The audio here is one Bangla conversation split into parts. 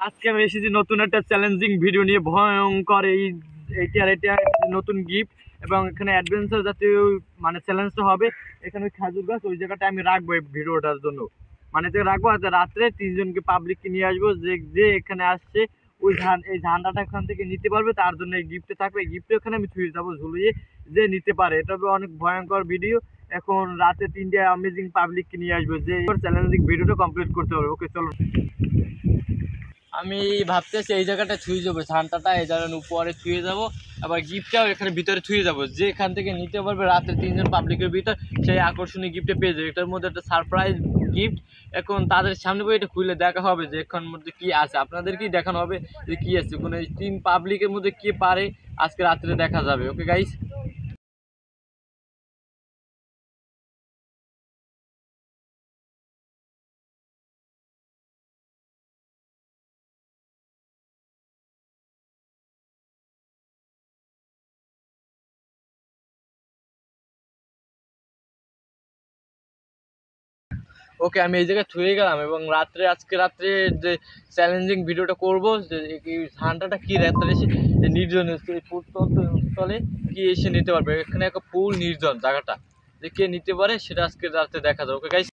আজকে আমি এসেছি নতুন একটা চ্যালেঞ্জিং ভিডিও নিয়ে। ভয়ঙ্কর এটা নতুন গিফট এবং এখানে অ্যাডভেঞ্চার জাতীয় মানে চ্যালেঞ্জটা হবে। এখানে খেজুর গাছ ওই জায়গাটা আমি রাখবো এই ভিডিওটার জন্য, মানে রাখবো। আর রাত্রে তিনজনকে পাবলিককে নিয়ে আসবো, যে যে এখানে আসছে ওই এই ঝান্ডাটা এখান থেকে নিতে পারবে তার জন্য এই গিফটে থাকবে। এই গিফটে ওখানে আমি ছুঁয়ে যাবো ঝুলিয়ে, যে নিতে পারে। এটা হবে অনেক ভয়ঙ্কর ভিডিও। এখন রাতে 3টে অ্যামেজিং পাবলিককে নিয়ে আসবো, যে চ্যালেঞ্জিং ভিডিওটা কমপ্লিট করতে হবে। ওকে চলো। আমি ভাবতেছি এই জায়গাটা ছুঁয়ে যাবো, ঝান্ডাটা এই জায়গার উপরে ছুঁয়ে যাবো, আবার গিফটটাও এখানে ভিতরে ছুঁয়ে যাবো। যে এখান থেকে নিতে পারবে রাতে 3জন পাবলিকের ভিতর, সেই আকর্ষণীয় গিফটে পেয়ে যাবে। এটার মধ্যে একটা সারপ্রাইজ গিফট। এখন তাদের সামনে বই এটা খুলে দেখা হবে যে এখান মধ্যে কি আছে, আপনাদেরকেই দেখানো হবে যে কি আছে। কোনো এই 3 পাবলিকের মধ্যে কে পারে আজকে রাত্রে দেখা যাবে। Okay guys. ওকে, আমি এই জায়গায় থুয়ে গেলাম এবং আজকে রাত্রে যে চ্যালেঞ্জিং ভিডিওটা করবো, যে এই ঠান্ডাটা কি রাত্রে এসে নির্জন এই প্রত্যন্ত স্থলে কি এসে নিতে পারবে। এখানে একটা ফুল নির্জন জায়গাটা, যে কে নিতে পারে সেটা আজকে রাত্রে দেখা যাবে। ওকে গাইস,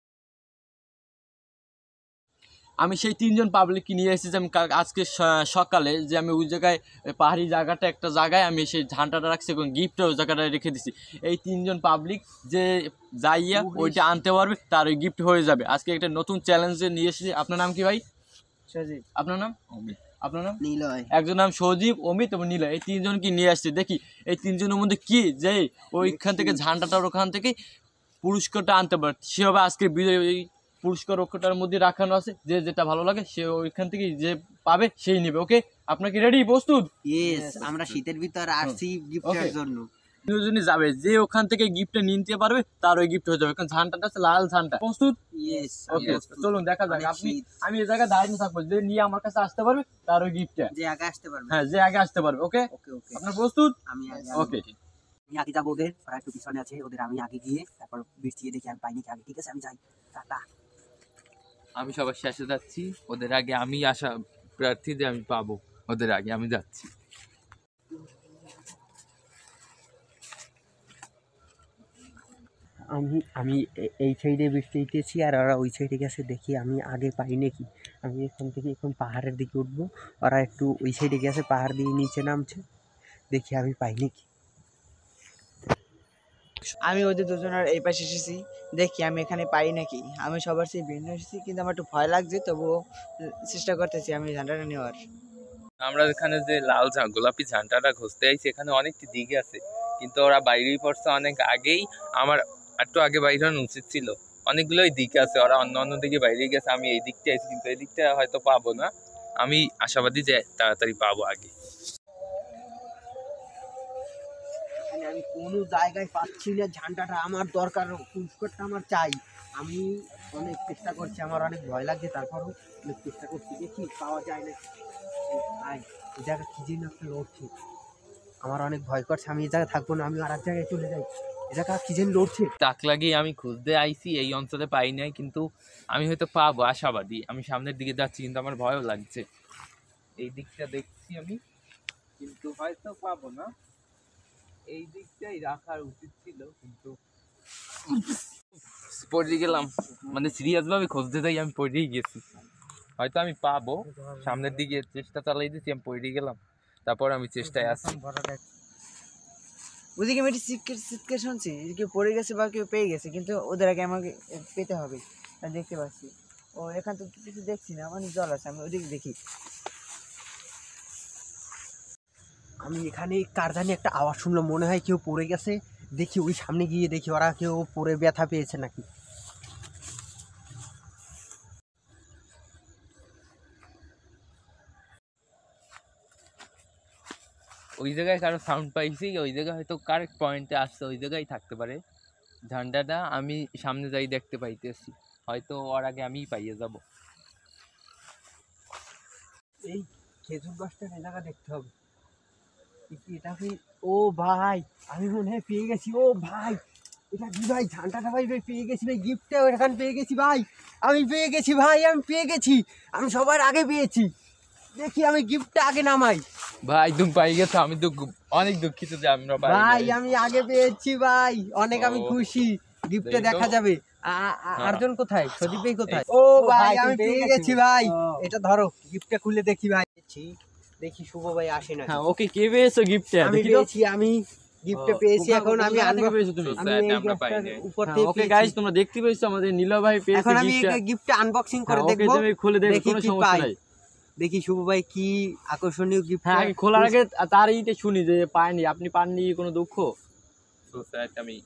আমি সেই 3জন পাবলিককে নিয়ে এসেছি। আমি আজকে সকালে যে আমি ওই জায়গায় পাহাড়ি জায়গাটা একটা জায়গায় আমি সেই ঝান্ডাটা রাখছি এবং গিফটটা ওই জায়গাটায় রেখে দিছি। এই 3জন পাবলিক যে যাইয়া ওইটা আনতে পারবে তার ওই গিফট হয়ে যাবে। আজকে একটা নতুন চ্যালেঞ্জে নিয়ে এসেছি। আপনার নাম কি ভাই? সজীব। আপনার নাম? অমিত। আপনার নাম? নিলয়। একজন নাম সজীব, অমিত এবং নিলয়। এই 3জনকে নিয়ে আসছি। দেখি এই 3জনের মধ্যে কি যে ওইখান থেকে ঝান্ডাটার ওখান থেকে পুরস্কারটা আনতে পারে। সেভাবে আজকে বিজয়ী পুরস্কার ওখানটার মধ্যে রাখানো আছে, যে যেটা ভালো লাগে সে ওইখান থেকে যে পাবে সেই নেবে। ওকে, আপনার কি রেডি, প্রস্তুত? ইয়েস, আমরা শীতের ভিতর আসছি গিফটের জন্য। দুজনই যাবে, যে ওখান থেকে গিফটটা নিতে পারবে তার ওই গিফট হয়ে যাবে। কারণ ঝান্ডাটা আছে লাল ঝান্ডা। প্রস্তুত? ইয়েস। ওকে চলুন দেখা যাক। আমি এই জায়গায় দাঁড়িয়ে থাকবো, যে নিয়ে আমার কাছে আসতে পারবে তার ওই গিফটটা, যে আগে আসতে পারবে। হ্যাঁ, যে আগে আসতে পারবে। ওকে ওকে ওকে, আপনার প্রস্তুত? আমি ওকে। আমি আগে যাবো, ওদের ওরা একটু পিছনে আছে, ওদের আমি আগে গিয়ে তারপর বৃষ্টি দেখি আমি পাইনি আগে। ঠিক আছে, আমি যাই। টাটা। আমি সবার শেষে যাচ্ছি, ওদের আগে আমি আশা প্রার্থী যে আমি পাবো, ওদের আগে আমি যাচ্ছি। আমি এই সাইডে বৃষ্টিতেছি আর ওরা ওই সাইডে গেছে। দেখি আমি আগে পাই নাকি। আমি এখান থেকে এখন পাহাড়ের দিকে উঠবো, ওরা একটু ওই সাইডে গেছে, পাহাড় দিয়ে নিচে নামছে। দেখি আমি পাই নাকি। আমি ওদের দুজনের এই পাশে এসেছি, দেখি আমি এখানে পাই নাকি। আমি সবার চেয়ে ভিন্ন এসেছি, কিন্তু আমার একটু ভয় লাগছে, তবুও চেষ্টা করতেছি আমি ঝান্ডাটা নেওয়ার। আমরা এখানে যে লাল গোলাপি ঝান্ডাটা খুঁজতে আইছি, এখানে অনেকটি দিক আছে, কিন্তু ওরা বাইরেই পড়ছে অনেক আগেই। আমার একটু আগে বাইরে হওয়া উচিত ছিল। অনেকগুলোই দিক আছে, ওরা অন্য অন্য দিকে বাইরে গেছে। আমি এই দিকটা আইছি, কিন্তু এই দিকটা হয়তো পাবো না। আমি আশাবাদী যে তাড়াতাড়ি পাবো আগে। আমি কোনো জায়গায় পাচ্ছি না ঝান্ডাটা, আমার দরকার, পুরস্কারটা আমার চাই। আমি অনেক চেষ্টা করছি, আমার অনেক ভয় লাগছে, তারপরও অনেক চেষ্টা করছি, দেখি পাওয়া যায় না। এই জায়গা কি যেন একটা লড়ছে, আমার অনেক ভয় করছে। আমি এই জায়গায় থাকবো না, আমি আর এক জায়গায় চলে যাই। এই জায়গা কি যেন লড়ছে। ডাক লাগিয়ে আমি খুঁজতে আইছি, এই অঞ্চলে পাই নাই, কিন্তু আমি হয়তো পাবো আশাবাদী। আমি সামনের দিকে যাচ্ছি, কিন্তু আমার ভয়ও লাগছে। এই দিকটা দেখছি আমি, কিন্তু হয়তো পাবো না। এই দিকটাই রাখার উচিত ছিল, কিন্তু পড়ে গেলাম। মানে সিরিয়াস ভাবে খুঁজতে যাই, আমি পড়েই গেছি। হয়তো আমি পাবো, সামনের দিকে চেষ্টা চালাই দিচ্ছি, আমি পড়ে গেলাম। তারপর আমি চেষ্টায় আছি। ওদিকে আমি চিৎকার শুনছি, কেউ পড়ে গেছে বা কেউ পেয়ে গেছে, কিন্তু ওদের আগে আমাকে পেতে হবে। দেখতে পাচ্ছি ও এখান তো কিছু দেখছি না, মানে জল আছে, আমি ওদিকে দেখি। আমি এখানে কার জানি একটা আওয়াজ শুনলাম, মনে হয় কেউ পড়ে গেছে। দেখি ওই সামনে গিয়ে দেখি ওরা কেউ পড়ে ব্যথা পেয়েছে নাকি। ওই জায়গায় কারো সাউন্ড পাইছি, ওই জায়গায় হয়তো কারেক্ট পয়েন্টে আসছে, ওই জায়গায় থাকতে পারে ঝান্ডাটা। আমি সামনে যাই দেখতে পাইতেছি, হয়তো ওর আগে আমিই পাইয়ে যাব। এই খেজুর গাছটা এই জায়গা দেখতে হবে। এটা কি? ও ভাই, আমি মনে হয় পেয়ে গেছি। ও ভাই, এটা কি ভাই? ঝান্ডাটা ভাই পেয়ে গেছি ভাই, গিফটটা এখানে পেয়ে গেছি ভাই। আমি পেয়ে গেছি ভাই, আমি পেয়ে গেছি। আমি সবার আগে পেয়েছি। দেখি আমি গিফটটা আগে নামাই। ভাই তুমি পাই গেছো, আমি তো অনেক দুঃখিত যে আমরা পাই ভাই নাই। আমি আগে পেয়েছি ভাই, অনেক আমি ও। খুশি। গিফটে দেখি তো। দেখা যাবে। আরজন কোথায়, সদীপ ভাই কোথায়? ও ভাই ভাই, আমি তুমি পেয়ে পেয়ে গেছো। গেছি ভাই। ও। এটা ধরো, গিফটটা খুলে দেখি ভাই। দেখি শুভ ভাই আসে না। হ্যাঁ ওকে, কে পেয়েছো গিফটে? আমি পেয়েছি, আমি গিফটে পেয়েছি। এখন আমি আনবো। পেয়েছো তুমি? আমি Society এই আমরা পাই গ্যাসটার নাই। উপর হ্যাঁ, থেকে ওকে পেয়েছি। গাইস তোমরা দেখতে পেয়েছো আমাদের নীলা ভাই পেয়েছে এখন আমি গিফটটা। এই গিফটটা আনবক্সিং করে হ্যাঁ, ওকে দেখবো। তুমি খুলে দেখো, দেখি কোনো কি সমস্যা পাই। নাই। দেখি শুভ ভাই কি আকর্ষণীয় গিফট। হ্যাঁ আগে খোলার আগে তার ইতে শুনি যে পায়নি, আপনি পাননি কোনো দুঃখ? Society আমি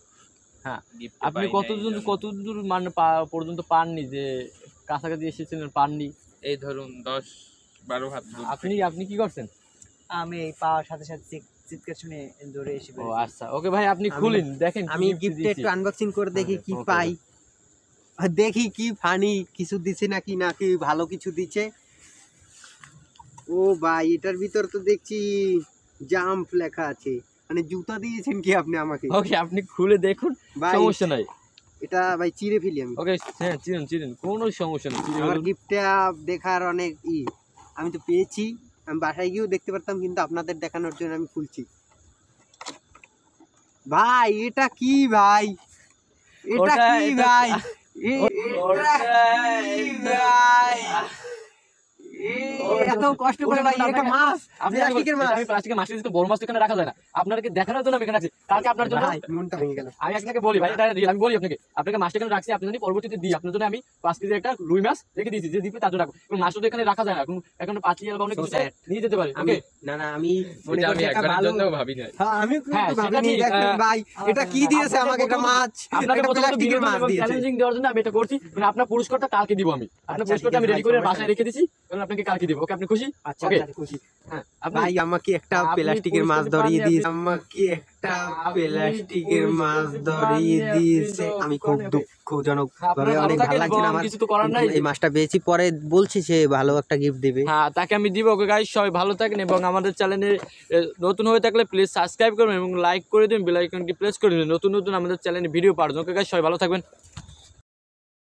হ্যাঁ, gift আপনি পাই নাই এই জন্য। কতদূর মানে পর্যন্ত পাননি, যে কাছাকাছি এসেছিলেন পাননি? এই ধরুন 10-12 হাত দূর আপনি থেকে। আপনি কি করছেন? আমি এই পাওয়ার সাথে সাথে চিৎকার শুনে দৌড়ে এসে ও পড়েছি। আচ্ছা, ওকে ভাই আপনি খুলিন, দেখেন কি আমি gift গিফটে দিয়েছি। একটু আনবক্সিং করে দেখি হ্যাঁ, কি okay, পাই। আর দেখি কি ফানি কিছু দিছে নাকি, নাকি ভালো কিছু দিচ্ছে। ও ভাই এটার ভিতর তো দেখছি জাম্প লেখা আছে, মানে জুতা দিয়েছেন কি আপনি আমাকে? ওকে আপনি খুলে দেখুন, ভাই সমস্যা নাই। এটা ভাই চিড়ে ফেলি আমি। ওকে হ্যাঁ চিনেন চিনেন, কোনো সমস্যা নেই, চিনে আমার ফেলুন। গিফটটা দেখার অনেক আমি তো পেয়েছি। আমি বাসায় গিয়েও দেখতে পারতাম, কিন্তু আপনাদের দেখানোর জন্য আমি খুলছি। ভাই এটা কি ভাই, এটা ওটা- কি এটা- ভাই, ওটা- ভাই এত কষ্ট করে ভাই, এটা মাছ, আপনি প্লাস্টিকের মাছ। আমি প্লাস্টিকের মাছ দিতে বড় মাছ তো এখানে রাখা যায় না, আপনাকে দেখানোর জন্য আমি এখানে রাখছি। কালকে আপনার জন্য ভাই মনটা ভেঙে গেল। আমি আপনাকে বলি ভাই, এটা real, আমি বলি আপনাকে মাছটা এখানে রাখছি, আপনি যদি পরবর্তীতে দিই আপনার জন্য আমি 5 কেজি একটা রুই মাছ রেখে দিয়েছি, যে দিবে তার জন্য রাখবো। এবং মাছটা তো এখানে রাখা যায় না, এখন 5 কেজি বা অনেক কিছু নিয়ে যেতে পারি। আমি ওকে না আমি মনে এটা করছি আমি এটা একবারের ভালো। জন্যও ভাবি নাই। হ্যাঁ আমি কিন্তু হ্যাঁ, সেটা ভাবিনি। ঠিক। দেখেন ভাই এটা কি দিয়েছে আমাকে, একটা মাছ, আপনাকে একটা প্লাস্টিকের মাছ দিয়েছে। চ্যালেঞ্জিং দেওয়ার জন্য আমি এটা করছি, মানে আপনার পুরস্কারটা কালকে দিব আমি। আপনার আচ্ছা, পুরস্কারটা আমি ঠিক আছে রেডি করে ভাই, বাসায় রেখে দিয়েছি, এবং আপনাকে কালকে দিব। ওকে আপনি খুশি? আচ্ছা ওকে। আচ্ছা, খুশি। হ্যাঁ আপনি ভাই আমাকে একটা আপনি প্লাস্টিকের মাছ পুরস্কার ধরিয়ে পাননি, দিয়েছে, আমাকে একটা প্লাস্টিকের মাছ ধরিয়ে দিয়েছে। আমি খুব দুঃখজনক ভাবে, অনেক ভালো লাগছে না আমার, কিছু তো করার নাই। কিন্তু এই মাছটা পেয়েছি। পরে বলছি সে ভালো একটা গিফট দেবে। হ্যাঁ তাকে আমি দিব। ওকে গাইস সবাই ভালো থাকেন, এবং আমাদের চ্যানেলে নতুন হয়ে থাকলে প্লিজ সাবস্ক্রাইব করবেন এবং লাইক করে দিন, বেল আইকনটি প্রেস করে দিন নতুন নতুন আমাদের চ্যানেলে ভিডিও পাওয়ার জন্য। ওকে গাইস সবাই ভালো থাকবেন।